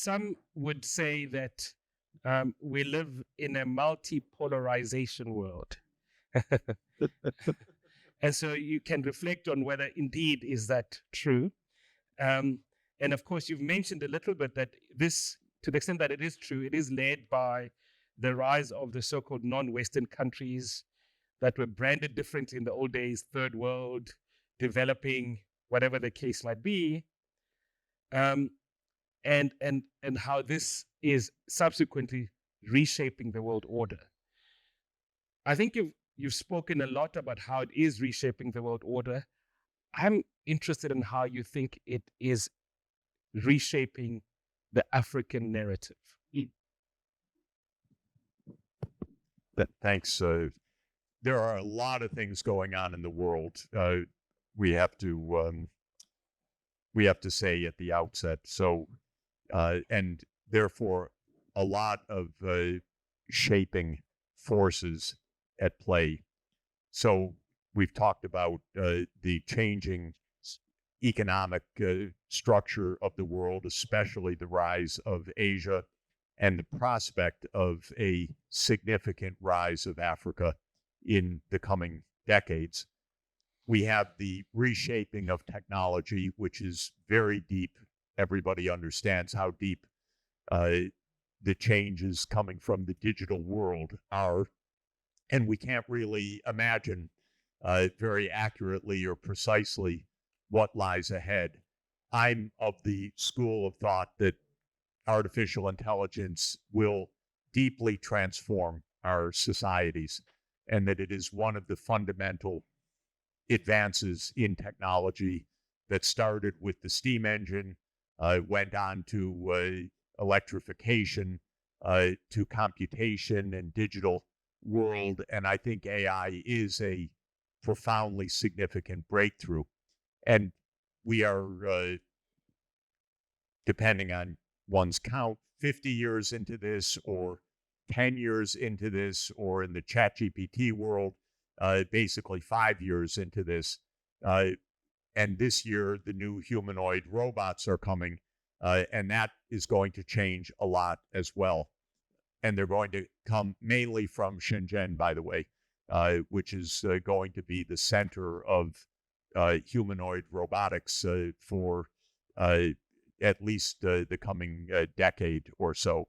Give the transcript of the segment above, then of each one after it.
some would say that we live in a multipolarization world. And so you can reflect on whether indeed is that true. And of course, you've mentioned a little bit that this, to the extent that it is true, it is led by the rise of the so-called non-Western countries that were branded differently in the old days, third world, developing, whatever the case might be, and how this is subsequently reshaping the world order. I think you've spoken a lot about how it is reshaping the world order. I'm interested in how you think it is reshaping the African narrative. Thanks. There are a lot of things going on in the world. We have to say at the outset. So, and therefore, a lot of shaping forces at play. So we've talked about the changing economic structure of the world, especially the rise of Asia and the prospect of a significant rise of Africa in the coming decades. We have the reshaping of technology, which is very deep. Everybody understands how deep the changes coming from the digital world are. And we can't really imagine very accurately or precisely what lies ahead. I'm of the school of thought that artificial intelligence will deeply transform our societies, and that it is one of the fundamental advances in technology that started with the steam engine, went on to electrification, to computation and digital world. And I think AI is a profoundly significant breakthrough. And we are, depending on one's count, 50 years into this, or 10 years into this, or in the ChatGPT world, basically 5 years into this. And this year, the new humanoid robots are coming, and that is going to change a lot as well. And they're going to come mainly from Shenzhen, by the way, which is going to be the center of humanoid robotics for at least the coming decade or so.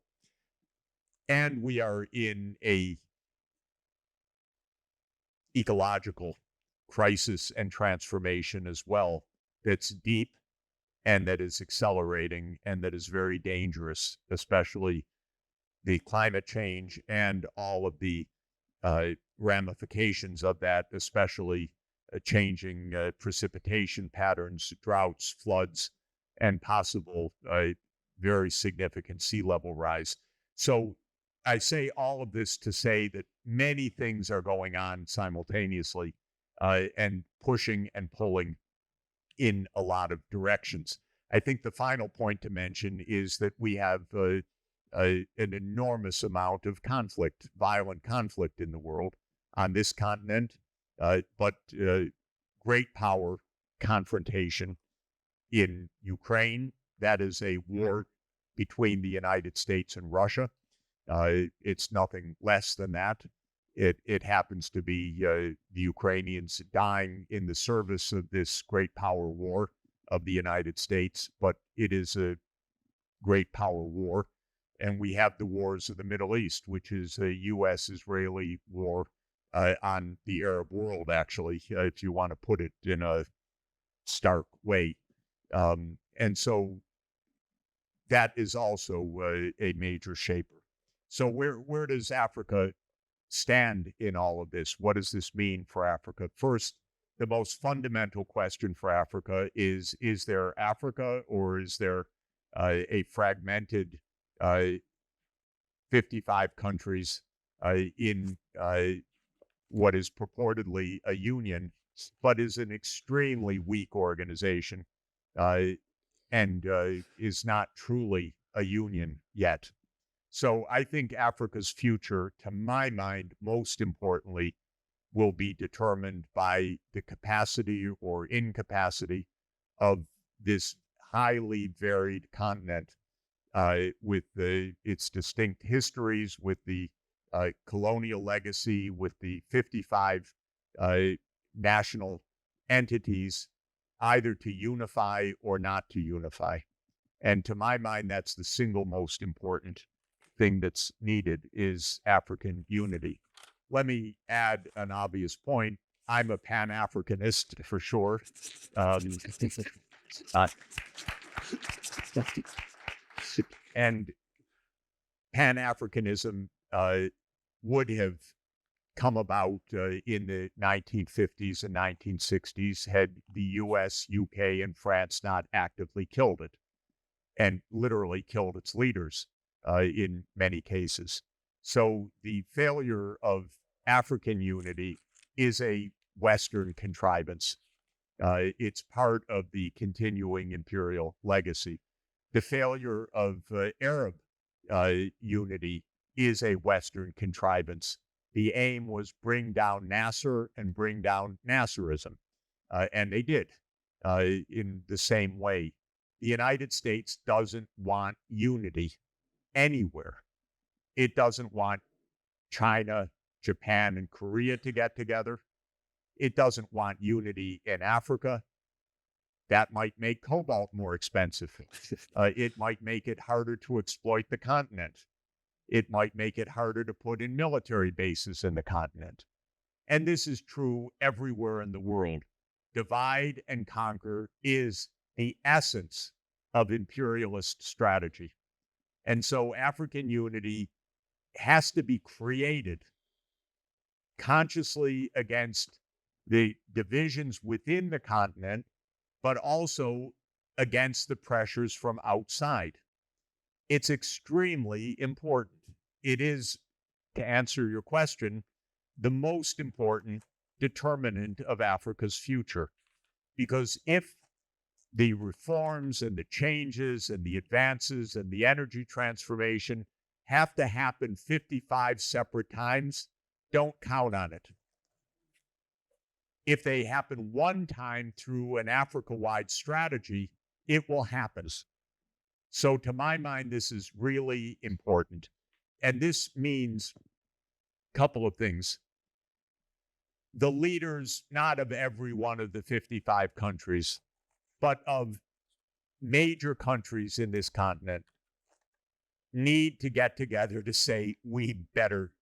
And we are in a ecological crisis and transformation as well that's deep and that is accelerating and that is very dangerous, especially the climate change and all of the ramifications of that, especially changing precipitation patterns, droughts, floods, and possible very significant sea level rise. So I say all of this to say that many things are going on simultaneously and pushing and pulling in a lot of directions. I think the final point to mention is that we have an enormous amount of conflict, violent conflict in the world on this continent, but great power confrontation in Ukraine. That is a war between the United States and Russia. It's nothing less than that. It happens to be the Ukrainians dying in the service of this great power war of the United States, but it is a great power war. And we have the wars of the Middle East, which is a U.S.-Israeli war on the Arab world, actually, if you want to put it in a stark way. And so that is also a major shaper. So where does Africa stand in all of this? What does this mean for Africa? First, the most fundamental question for Africa is there Africa, or is there a fragmented 55 countries in what is purportedly a union, but is an extremely weak organization and is not truly a union yet. So I think Africa's future, to my mind, most importantly, will be determined by the capacity or incapacity of this highly varied continent with its distinct histories, with the colonial legacy, with the 55 national entities, either to unify or not to unify. And to my mind, that's the single most important thing that's needed is African unity. Let me add an obvious point. I'm a Pan-Africanist for sure. And Pan-Africanism would have come about in the 1950s and 1960s had the US, UK, and France not actively killed it, and literally killed its leaders in many cases. So the failure of African unity is a Western contrivance. It's part of the continuing imperial legacy. The failure of Arab unity is a Western contrivance. The aim was bring down Nasser and bring down Nasserism, and they did in the same way. The United States doesn't want unity anywhere. It doesn't want China, Japan, and Korea to get together. It doesn't want unity in Africa. That might make cobalt more expensive. It might make it harder to exploit the continent. It might make it harder to put in military bases in the continent. And this is true everywhere in the world. Divide and conquer is the essence of imperialist strategy. And so African unity has to be created consciously against the divisions within the continent, but also against the pressures from outside. It's extremely important. It is, to answer your question, the most important determinant of Africa's future. Because if the reforms and the changes and the advances and the energy transformation have to happen 55 separate times, don't count on it. If they happen one time through an Africa-wide strategy, it will happen. So to my mind, this is really important. And this means a couple of things. The leaders, not of every one of the 55 countries, but of major countries in this continent, need to get together to say, we better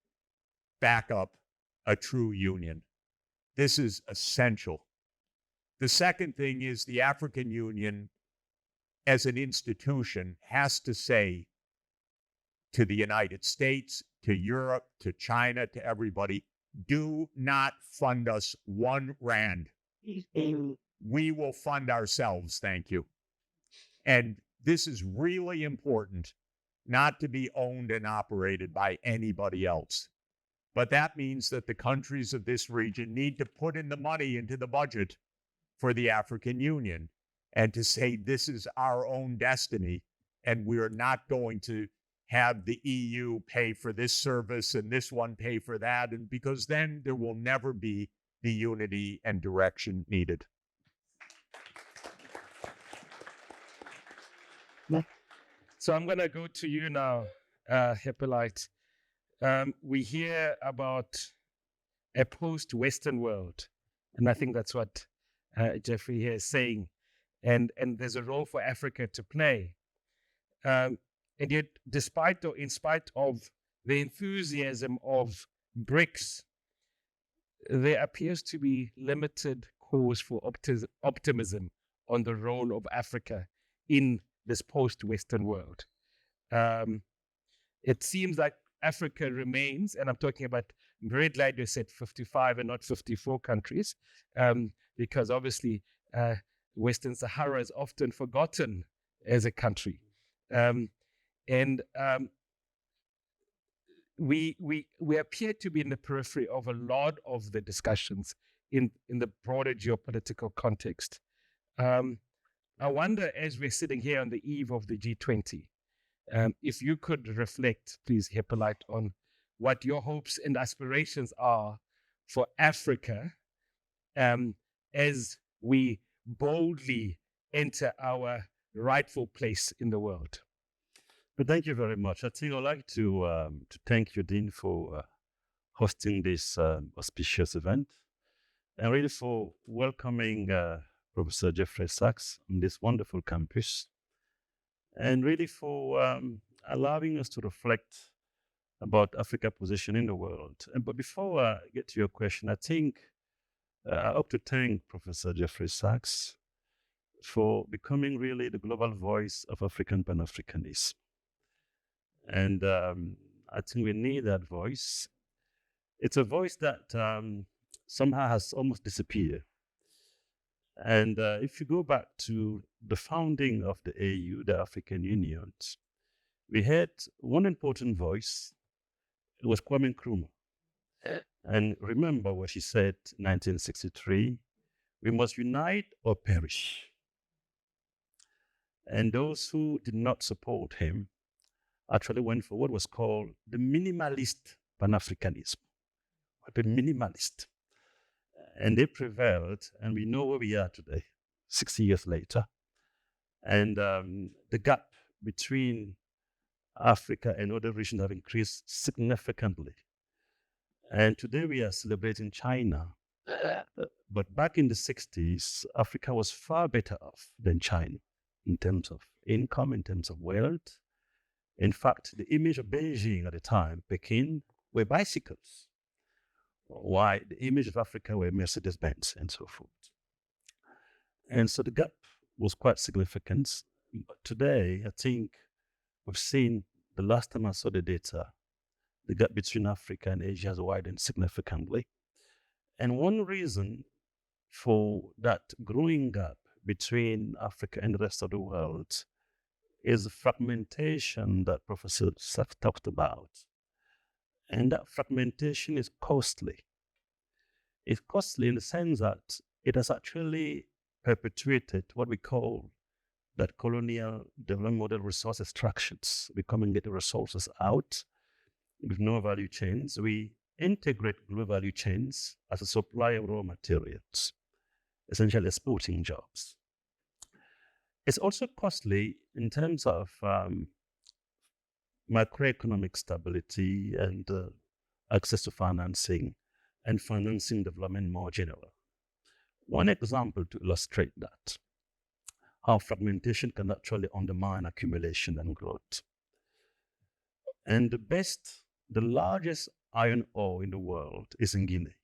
back up a true union. This is essential. The second thing is the African Union as an institution has to say to the United States, to Europe, to China, to everybody, do not fund us 1 rand. We will fund ourselves, thank you. And this is really important, not to be owned and operated by anybody else. But that means that the countries of this region need to put in the money into the budget for the African Union and to say this is our own destiny and we're not going to have the EU pay for this service and this one pay for that, and because then there will never be the unity and direction needed. So I'm going to go to you now, Hippolyte. We hear about a post-Western world, and I think that's what Jeffrey here is saying, and there's a role for Africa to play. And yet, despite or in spite of the enthusiasm of BRICS, there appears to be limited cause for optimism on the role of Africa in this post-Western world. It seems like Africa remains, and I'm talking about, I'm very glad you said 55 and not 54 countries, because obviously Western Sahara is often forgotten as a country. We appear to be in the periphery of a lot of the discussions in the broader geopolitical context. I wonder, as we're sitting here on the eve of the G20, if you could reflect, please, Hippolyte, on what your hopes and aspirations are for Africa as we boldly enter our rightful place in the world. But thank you very much. I think I'd like to thank you, Dean, for hosting this auspicious event, and really for welcoming Professor Jeffrey Sachs on this wonderful campus, and really for allowing us to reflect about Africa's position in the world. But before I get to your question, I think I hope to thank Professor Jeffrey Sachs for becoming really the global voice of African Pan-Africanism. And I think we need that voice. It's a voice that somehow has almost disappeared. And if you go back to the founding of the AU, the African Union, we had one important voice. It was Kwame Nkrumah. And remember what he said in 1963, we must unite or perish. And those who did not support him actually went for what was called the minimalist Pan-Africanism, the minimalist. And they prevailed, and we know where we are today, 60 years later. And the gap between Africa and other regions have increased significantly. And today we are celebrating China. But back in the 60s, Africa was far better off than China in terms of income, in terms of wealth. In fact, the image of Beijing at the time, Peking, were bicycles, while the image of Africa were Mercedes-Benz and so forth. And so the gap was quite significant. But today, I think we've seen, the last time I saw the data, the gap between Africa and Asia has widened significantly. And one reason for that growing gap between Africa and the rest of the world is the fragmentation that Professor Sachs talked about. And that fragmentation is costly. It's costly in the sense that it has actually perpetuated what we call that colonial development model resource extractions. We come and get the resources out with no value chains. We integrate global value chains as a supplier of raw materials, essentially exporting jobs. It's also costly in terms of macroeconomic stability and access to financing and financing development more general. One example to illustrate that, how fragmentation can actually undermine accumulation and growth. And the largest iron ore in the world is in Guinea,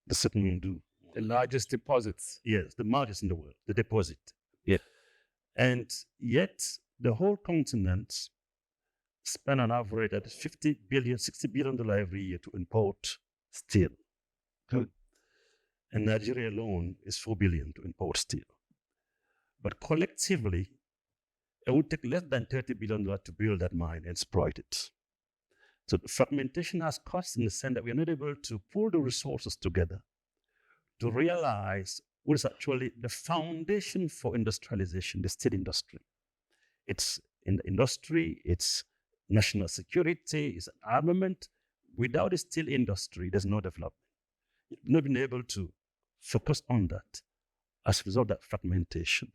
the Setmundu. The largest deposits. Yes, the largest in the world, the deposit. Yeah. And yet, the whole continent spend on average at $50 billion, $60 billion every year to import steel. Good. And Nigeria alone is $4 billion to import steel. But collectively, it would take less than $30 billion to build that mine and exploit it. So the fragmentation has cost in the sense that we are not able to pull the resources together to realize what is actually the foundation for industrialization, the steel industry. It's in the industry, it's national security, it's armament. Without the steel industry, there's no development. You've not been able to focus on that as a result of that fragmentation.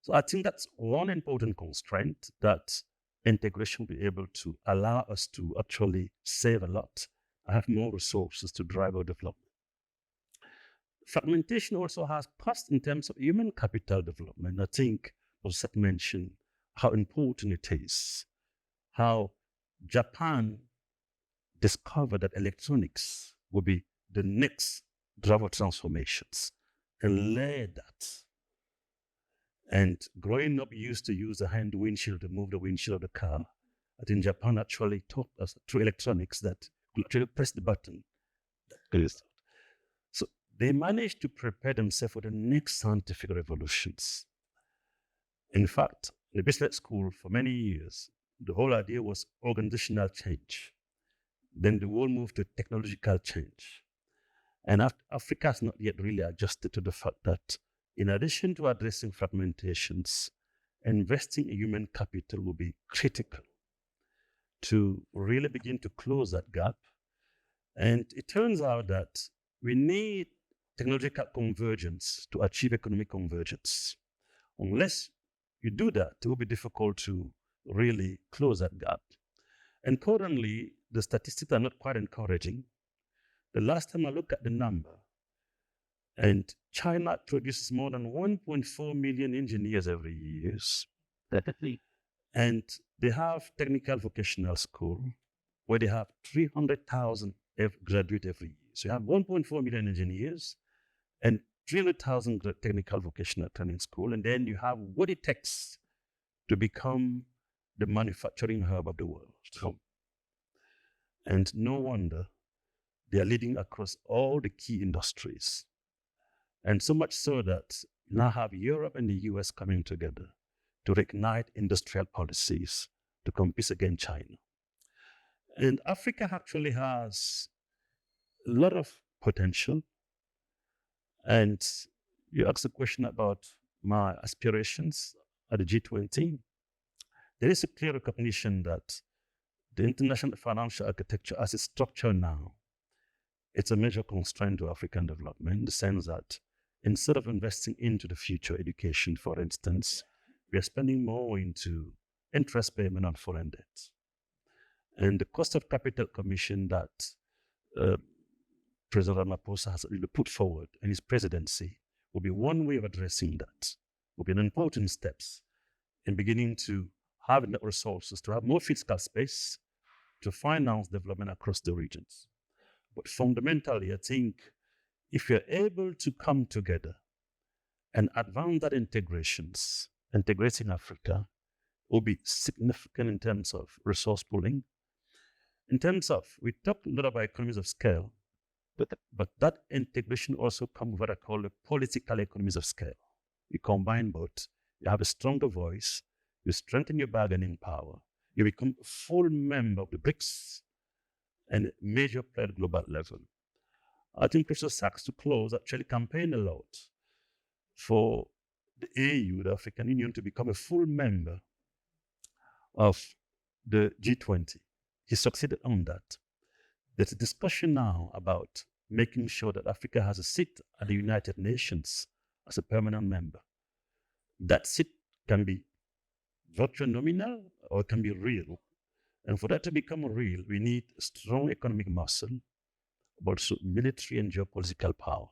So I think that's one important constraint that integration will be able to allow us to actually save a lot, have more resources to drive our development. Fragmentation also has cost in terms of human capital development. I think Professor mentioned how important it is, how Japan discovered that electronics would be the next driver transformations and led that. And growing up, used to use a hand windshield to move the windshield of the car. I think Japan actually taught us through electronics that you actually press the button. So they managed to prepare themselves for the next scientific revolutions. In fact, in the business school for many years, the whole idea was organizational change. Then the world moved to technological change. And Africa has not yet really adjusted to the fact that in addition to addressing fragmentations, investing in human capital will be critical to really begin to close that gap. And it turns out that we need technological convergence to achieve economic convergence. Unless you do that, it will be difficult to really close that gap. And currently, the statistics are not quite encouraging. The last time I looked at the number, and China produces more than 1.4 million engineers every year. And they have technical vocational school where they have 300,000 graduates every year. So you have 1.4 million engineers and 300,000 technical vocational training school. And then you have what it takes to become the manufacturing hub of the world. And no wonder they are leading across all the key industries. And so much so that you now have Europe and the US coming together to reignite industrial policies to compete against China. And Africa actually has a lot of potential. And you asked a question about my aspirations at the G20. There is a clear recognition that the international financial architecture as it's structured now, it's a major constraint to African development in the sense that instead of investing into the future education, for instance, we are spending more into interest payment on foreign debt. And the cost of capital commission that President Ramaphosa has really put forward in his presidency will be one way of addressing that, will be an important steps in beginning to have enough resources to have more fiscal space to finance development across the regions. But fundamentally, I think if you're able to come together and advance that integrating Africa will be significant in terms of resource pooling. In terms of, we talk a lot about economies of scale, but that integration also comes with what I call the political economies of scale. You combine both, you have a stronger voice, you strengthen your bargaining power, you become a full member of the BRICS and a major player at global level. I think Professor Sachs, to close, actually campaigned a lot for the AU, the African Union, to become a full member of the G20. He succeeded on that. There's a discussion now about making sure that Africa has a seat at the United Nations as a permanent member. That seat can be virtual nominal or it can be real. And for that to become real, we need strong economic muscle, but also military and geopolitical power.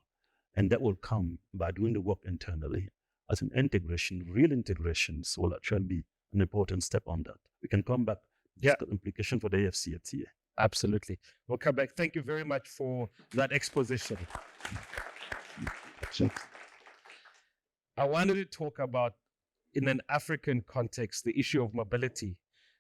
And that will come by doing the work internally. As an integration, real integrations will actually be an important step on that. We can come back to the implication for the AFCFTA. Absolutely. We'll come back. Thank you very much for that exposition. I wanted to talk about, in an African context, the issue of mobility.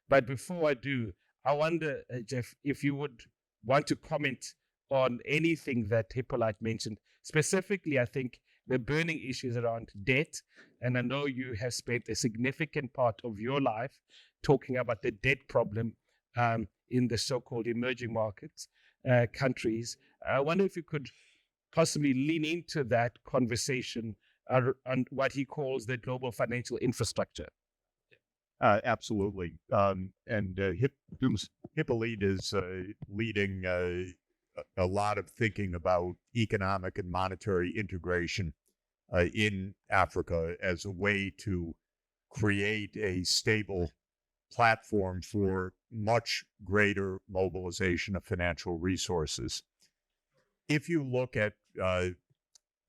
But before I do, I wonder, Jeff, if you would want to comment on anything that Hippolyte mentioned. Specifically, I think the burning issues around debt. And I know you have spent a significant part of your life talking about the debt problem in the so-called emerging markets countries. I wonder if you could possibly lean into that conversation on what he calls the global financial infrastructure. Absolutely. Hippolyte is leading a lot of thinking about economic and monetary integration in Africa as a way to create a stable platform for much greater mobilization of financial resources. If you look at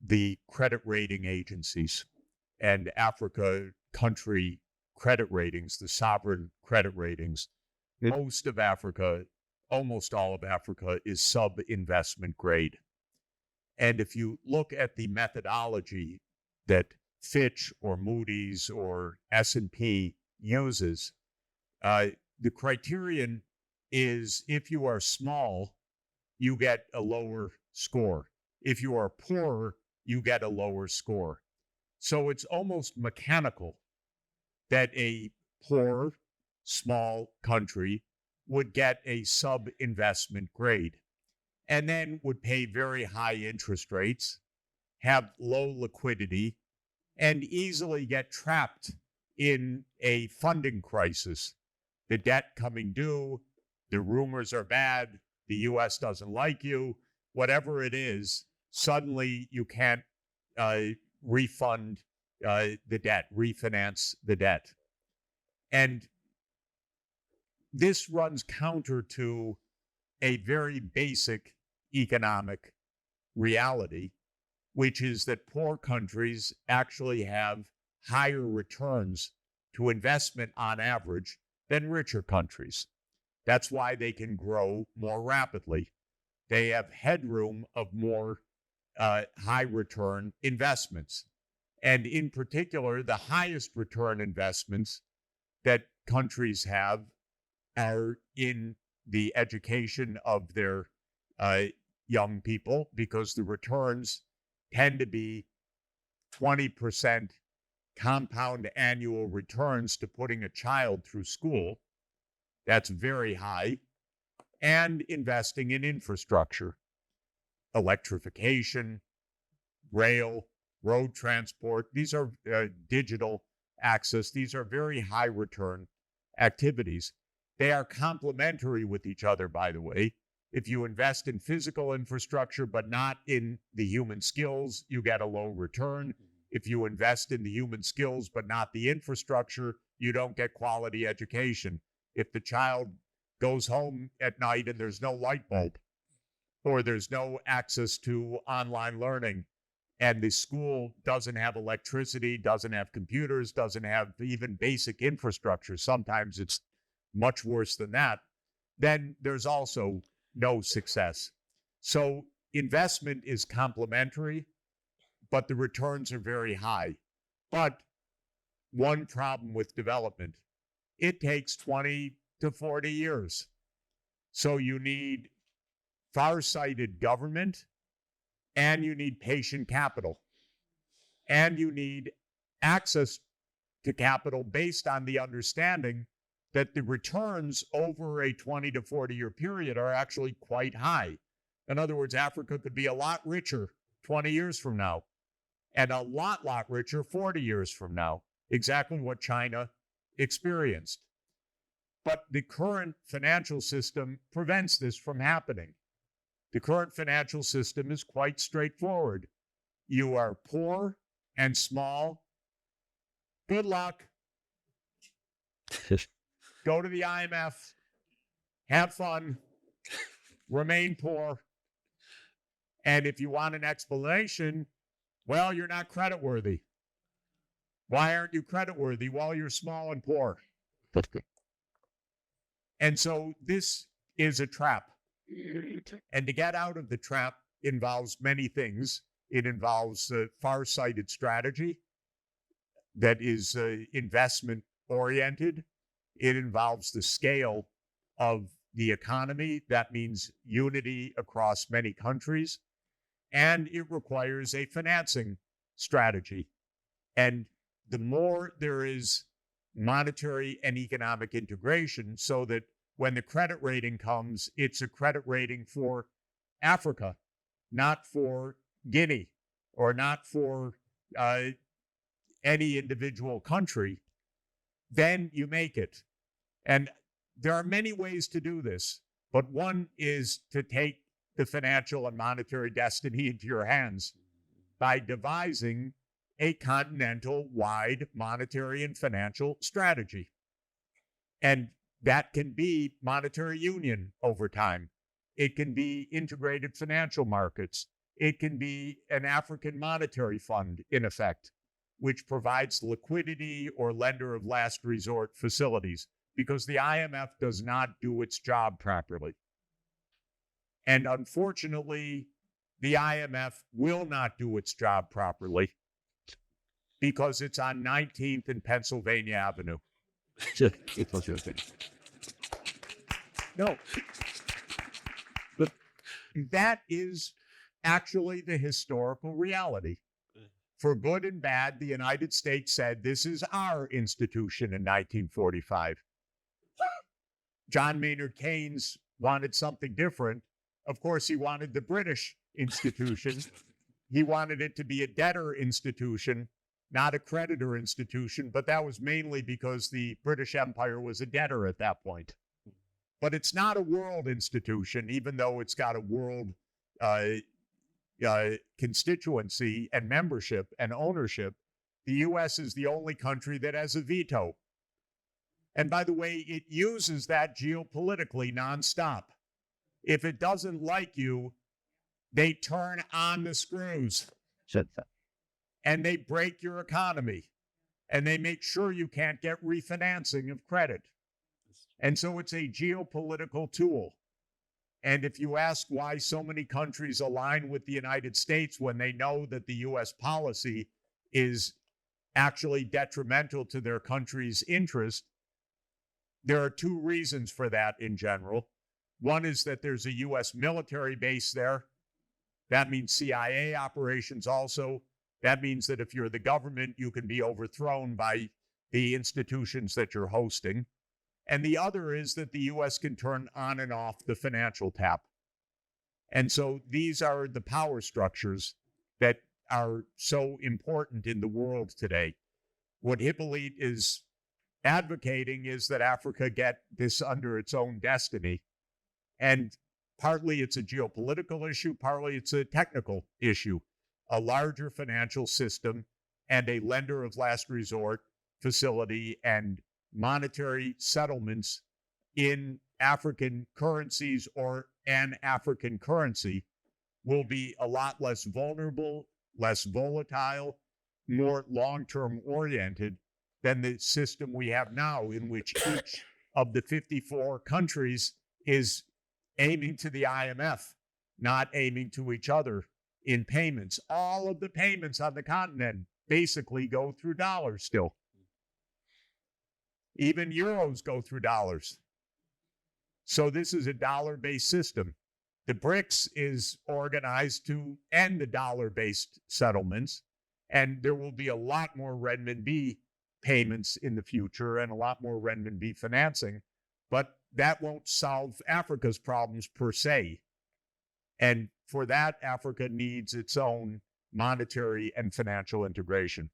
the credit rating agencies and Africa country credit ratings, the sovereign credit ratings, most of Africa, almost all of Africa is sub-investment grade. And if you look at the methodology that Fitch or Moody's or S&P uses, the criterion is if you are small, you get a lower score. If you are poor, you get a lower score. So it's almost mechanical that a poor, small country would get a sub-investment grade and then would pay very high interest rates, have low liquidity, and easily get trapped in a funding crisis. The debt coming due, the rumors are bad, the U.S. doesn't like you, whatever it is, suddenly you can't refund the debt, refinance the debt. And this runs counter to a very basic economic reality, which is that poor countries actually have higher returns to investment on average than richer countries. That's why they can grow more rapidly. They have headroom of more high return investments. And in particular, the highest return investments that countries have are in the education of their young people, because the returns tend to be 20% compound annual returns to putting a child through school. That's very high. And investing in infrastructure, electrification, rail, road transport. These are digital access. These are very high return activities. They are complementary with each other, by the way. If you invest in physical infrastructure but not in the human skills, you get a low return. If you invest in the human skills but not the infrastructure, you don't get quality education. If the child goes home at night and there's no light bulb, or there's no access to online learning, and the school doesn't have electricity, doesn't have computers, doesn't have even basic infrastructure, sometimes it's much worse than that, then there's also no success. So investment is complementary, but the returns are very high. But one problem with development, it takes 20 to 40 years. So you need far-sighted government, and you need patient capital, and you need access to capital based on the understanding that the returns over a 20 to 40-year period are actually quite high. In other words, Africa could be a lot richer 20 years from now, and a lot richer 40 years from now, exactly what China experienced. But the current financial system prevents this from happening. The current financial system is quite straightforward. You are poor and small. Good luck. Go to the IMF. Have fun. Remain poor. And if you want an explanation, well, you're not creditworthy. Why aren't you creditworthy? Well, you're small and poor. And so this is a trap. And to get out of the trap involves many things. It involves far-sighted strategy that is investment-oriented. It involves the scale of the economy. That means unity across many countries. And it requires a financing strategy. And the more there is monetary and economic integration, so that when the credit rating comes, it's a credit rating for Africa, not for Guinea, or not for any individual country, then you make it. And there are many ways to do this, but one is to take the financial and monetary destiny into your hands by devising a continental-wide monetary and financial strategy. And that can be monetary union over time. It can be integrated financial markets. It can be an African monetary fund, in effect, which provides liquidity or lender of last resort facilities, because the IMF does not do its job properly. And unfortunately, the IMF will not do its job properly because it's on 19th and Pennsylvania Avenue. No. But that is actually the historical reality. For good and bad, the United States said, this is our institution in 1945. John Maynard Keynes wanted something different. Of course, he wanted the British institution. He wanted it to be a debtor institution, not a creditor institution, but that was mainly because the British Empire was a debtor at that point. But it's not a world institution, even though it's got a world constituency and membership and ownership. the U.S. is the only country that has a veto. And by the way, it uses that geopolitically nonstop. If it doesn't like you, they turn on the screws and they break your economy and they make sure you can't get refinancing of credit. And so it's a geopolitical tool. And if you ask why so many countries align with the United States when they know that the U.S. policy is actually detrimental to their country's interest, there are two reasons for that in general. One is that there's a U.S. military base there. That means CIA operations also. That means that if you're the government, you can be overthrown by the institutions that you're hosting. And the other is that the U.S. can turn on and off the financial tap. And so these are the power structures that are so important in the world today. What Hippolyte is advocating is that Africa get this under its own destiny. And partly it's a geopolitical issue, partly it's a technical issue. A larger financial system and a lender of last resort facility and monetary settlements in African currencies or an African currency will be a lot less vulnerable, less volatile, more long-term oriented than the system we have now, in which each of the 54 countries is aiming to the IMF, not aiming to each other in payments. All of the payments on the continent basically go through dollars still. Even euros go through dollars. So this is a dollar-based system. The BRICS is organized to end the dollar-based settlements, and there will be a lot more renminbi payments in the future and a lot more renminbi financing, but that won't solve Africa's problems per se. And for that, Africa needs its own monetary and financial integration.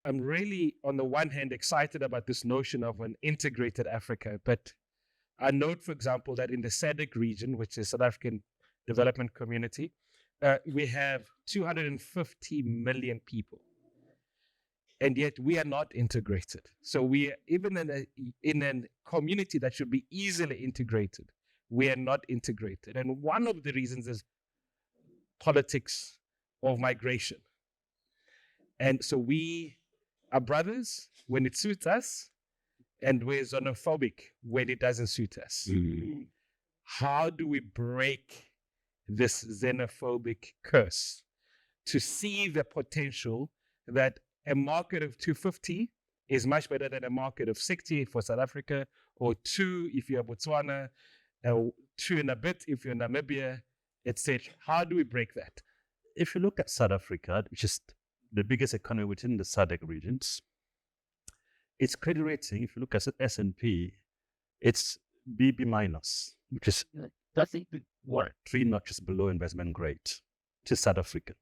I'm really, on the one hand, excited about this notion of an integrated Africa. But I note, for example, that in the SADC region, which is South African Development Community, we have 250 million people. And yet we are not integrated. So we are, even in a community that should be easily integrated, we are not integrated. And one of the reasons is politics of migration. And so we are brothers when it suits us, and we're xenophobic when it doesn't suit us. Mm-hmm. How do we break this xenophobic curse to see the potential that a market of 250 is much better than a market of 60 for South Africa, or 2 if you're Botswana, 2 and a bit if you're Namibia, etc. How do we break that? If you look at South Africa, which is the biggest economy within the SADC regions, its credit rating, if you look at S&P, it's BB minus, which is 3 notches below investment grade to South Africa,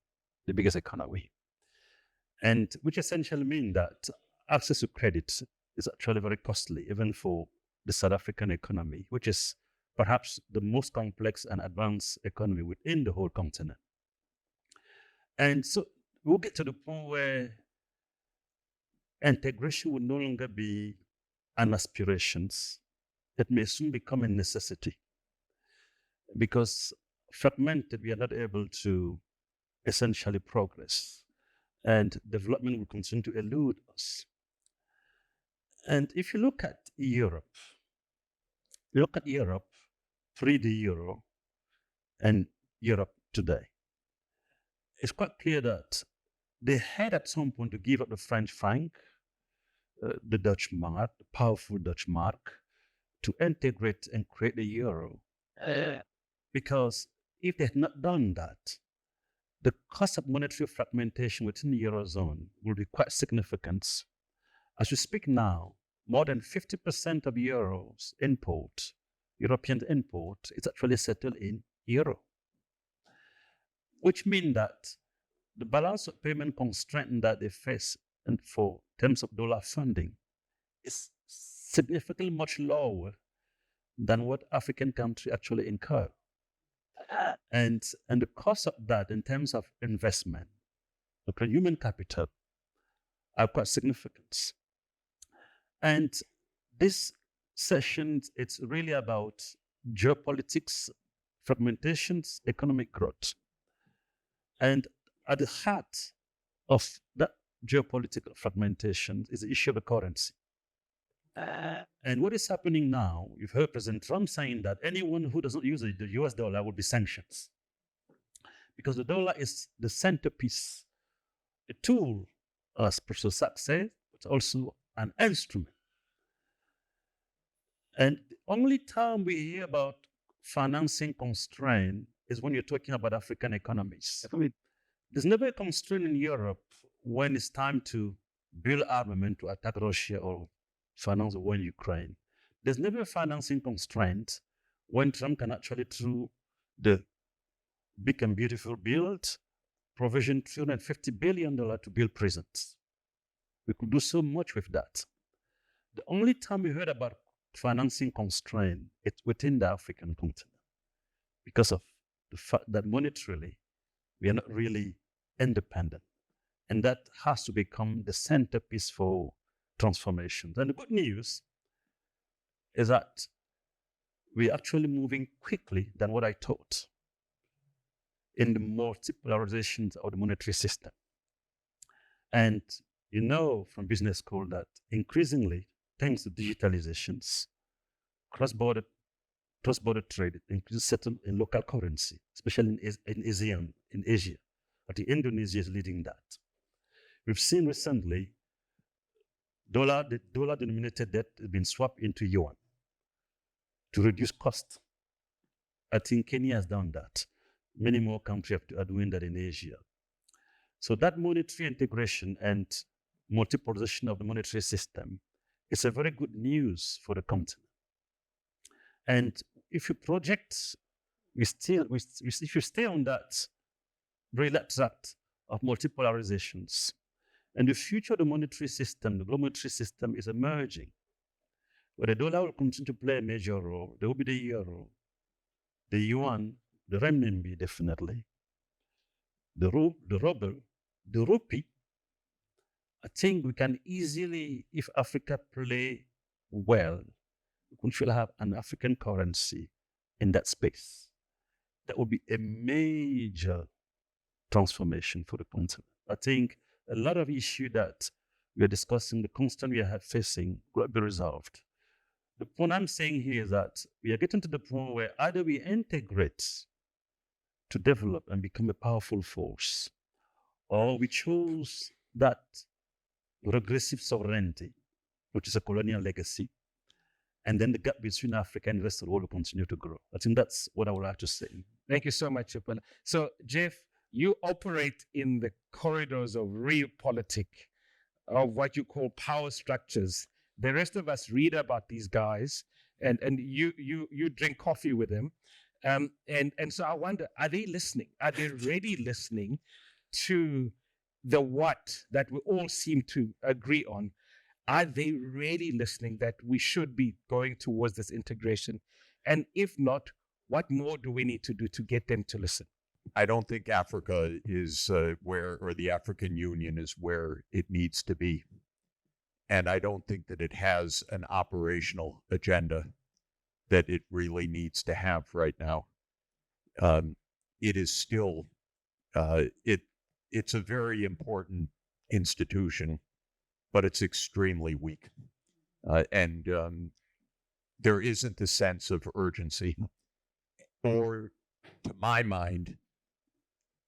the biggest economy. And which essentially means that access to credit is actually very costly, even for the South African economy, which is perhaps the most complex and advanced economy within the whole continent. And so we'll get to the point where integration will no longer be an aspiration. It may soon become a necessity. Because fragmented, we are not able to essentially progress. And development will continue to elude us. And if you look at Europe pre the euro and Europe today, it's quite clear that they had at some point to give up the French franc, the Dutch mark, the powerful Dutch mark, to integrate and create the euro. Because if they had not done that, the cost of monetary fragmentation within the Eurozone will be quite significant. As we speak now, more than 50% of European import, is actually settled in euro. Which means that the balance of payment constraint that they face in terms of dollar funding is significantly much lower than what African countries actually incur. And the cost of that in terms of investment, the human capital, have quite significance. And this session, it's really about geopolitics, fragmentations, economic growth. And at the heart of that geopolitical fragmentation is the issue of the currency. And what is happening now, you've heard President Trump saying that anyone who does not use the US dollar will be sanctions. Because the dollar is the centerpiece, a tool, as Professor Sachs said, but also an instrument. And the only time we hear about financing constraint is when you're talking about African economies. I mean, there's never a constraint in Europe when it's time to build armament to attack Russia or finance the war in Ukraine. There's never a financing constraint when Trump can actually, through the big and beautiful build, provision $350 billion to build prisons. We could do so much with that. The only time we heard about financing constraint, it's within the African continent because of the fact that monetarily, we are not really independent. And that has to become the centerpiece for transformations. And the good news is that we're actually moving quickly than what I thought in the multipolarizations of the monetary system. And you know from business school that increasingly, thanks to digitalizations, cross-border trade increases settled in local currency, especially in Asia. I think Indonesia is leading that. We've seen recently the dollar-denominated debt has been swapped into yuan to reduce cost. I think Kenya has done that. Many more countries are doing that in Asia. So that monetary integration and multipolarization of the monetary system is a very good news for the continent. And if you project, if you stay on that relay track of multipolarizations, and the future of the monetary system, the global monetary system is emerging, where the dollar will continue to play a major role. There will be the euro, the yuan, the renminbi, definitely, the ruble, the rupee. I think we can easily, if Africa play well, we should have an African currency in that space. That would be a major transformation for the continent. I think a lot of issues that we are discussing, the constant we are facing, will be resolved. The point I'm saying here is that we are getting to the point where either we integrate to develop and become a powerful force, or we choose that regressive sovereignty, which is a colonial legacy, and then the gap between Africa and the rest of the world will continue to grow. I think that's what I would like to say. Thank you so much, Hippolyte. So, Jeff, you operate in the corridors of Realpolitik, of what you call power structures. The rest of us read about these guys, and you drink coffee with them. And so I wonder, are they listening? Are they really listening to the what that we all seem to agree on? Are they really listening that we should be going towards this integration? And if not, what more do we need to do to get them to listen? I don't think Africa is or the African Union is where it needs to be. And I don't think that it has an operational agenda that it really needs to have right now. It is still, it's a very important institution, but it's extremely weak. And there isn't a sense of urgency. Or, to my mind,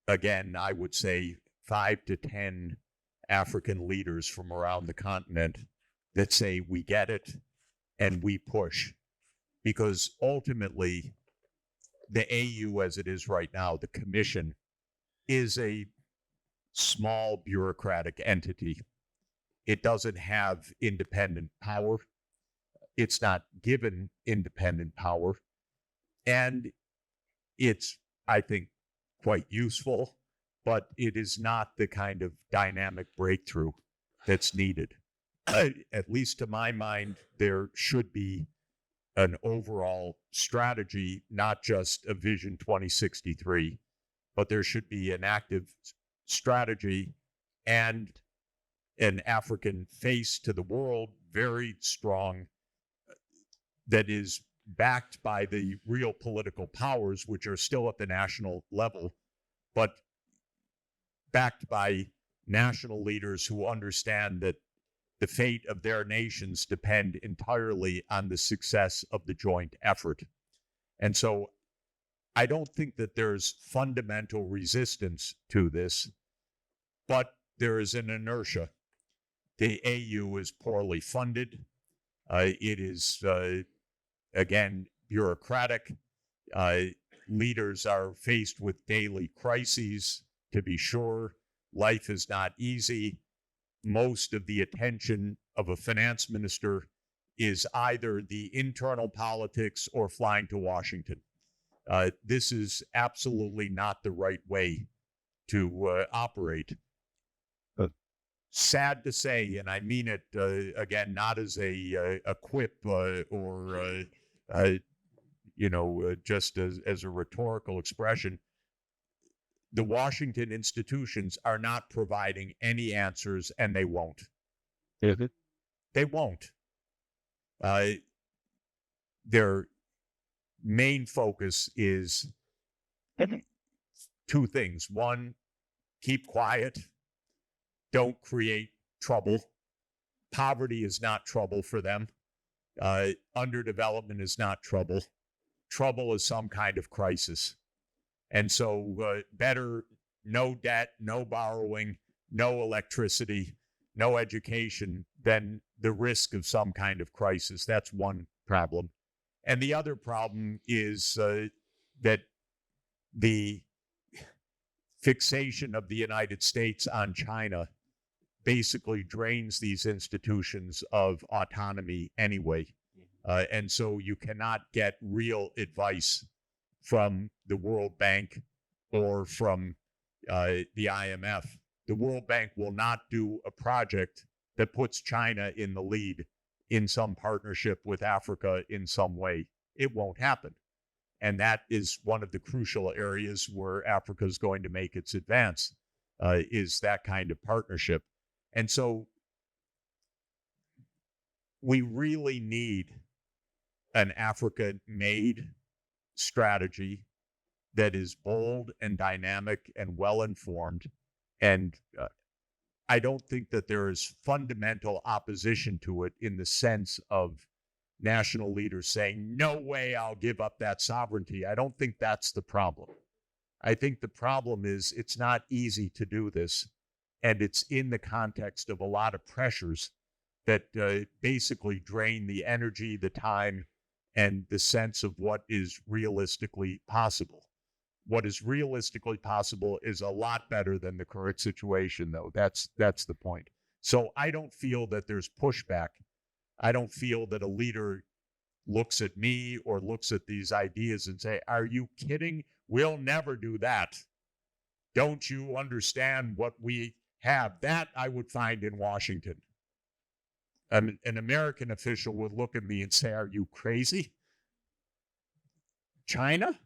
again, I would say 5 to 10 African leaders from around the continent that say, we get it and we push. Because ultimately, the AU as it is right now, the Commission, is a small bureaucratic entity. It doesn't have independent power. It's not given independent power. And it's, I think, quite useful, but it is not the kind of dynamic breakthrough that's needed. At least to my mind, there should be an overall strategy, not just a Vision 2063, but there should be an active strategy and an African face to the world, very strong, that is backed by the real political powers, which are still at the national level, but backed by national leaders who understand that the fate of their nations depend entirely on the success of the joint effort. And so I don't think that there's fundamental resistance to this, but there is an inertia. The AU is poorly funded. It is, again, bureaucratic. Leaders are faced with daily crises, to be sure. Life is not easy. Most of the attention of a finance minister is either the internal politics or flying to Washington. This is absolutely not the right way to operate. Sad to say, and I mean it again, not as a quip or just as a rhetorical expression. The Washington institutions are not providing any answers, and they won't. Mm-hmm. They won't. Their main focus is two things. One, keep quiet. Don't create trouble. Poverty is not trouble for them. Underdevelopment is not trouble. Trouble is some kind of crisis. And so better no debt, no borrowing, no electricity, no education than the risk of some kind of crisis. That's one problem. And the other problem is that the fixation of the United States on China basically drains these institutions of autonomy anyway. And so you cannot get real advice from the World Bank or from the IMF. The World Bank will not do a project that puts China in the lead in some partnership with Africa in some way. It won't happen. And that is one of the crucial areas where Africa is going to make its advance, is that kind of partnership. And so we really need an Africa-made strategy that is bold and dynamic and well-informed. And I don't think that there is fundamental opposition to it in the sense of national leaders saying, no way I'll give up that sovereignty. I don't think that's the problem. I think the problem is it's not easy to do this. And it's in the context of a lot of pressures that basically drain the energy, the time, and the sense of what is realistically possible. What is realistically possible is a lot better than the current situation, though. That's the point. So I don't feel that there's pushback. I don't feel that a leader looks at me or looks at these ideas and say, are you kidding? We'll never do that. Don't you understand what we have? That I would find in Washington. An American official would look at me and say, are you crazy? China?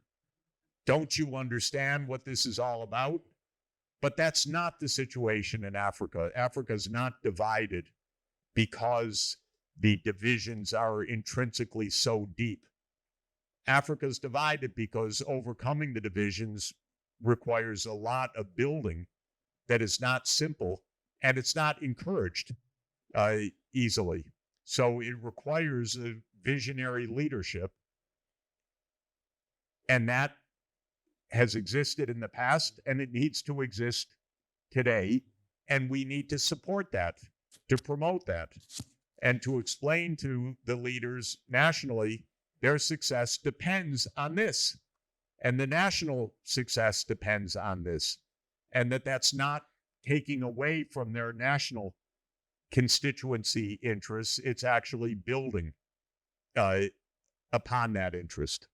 Don't you understand what this is all about? But that's not the situation in Africa. Africa is not divided because the divisions are intrinsically so deep. Africa is divided because overcoming the divisions requires a lot of building that is not simple, and it's not encouraged easily. So it requires a visionary leadership, and that has existed in the past, and it needs to exist today, and we need to support that, to promote that, and to explain to the leaders nationally their success depends on this, and the national success depends on this, and that's not taking away from their national constituency interests. It's actually building upon that interest.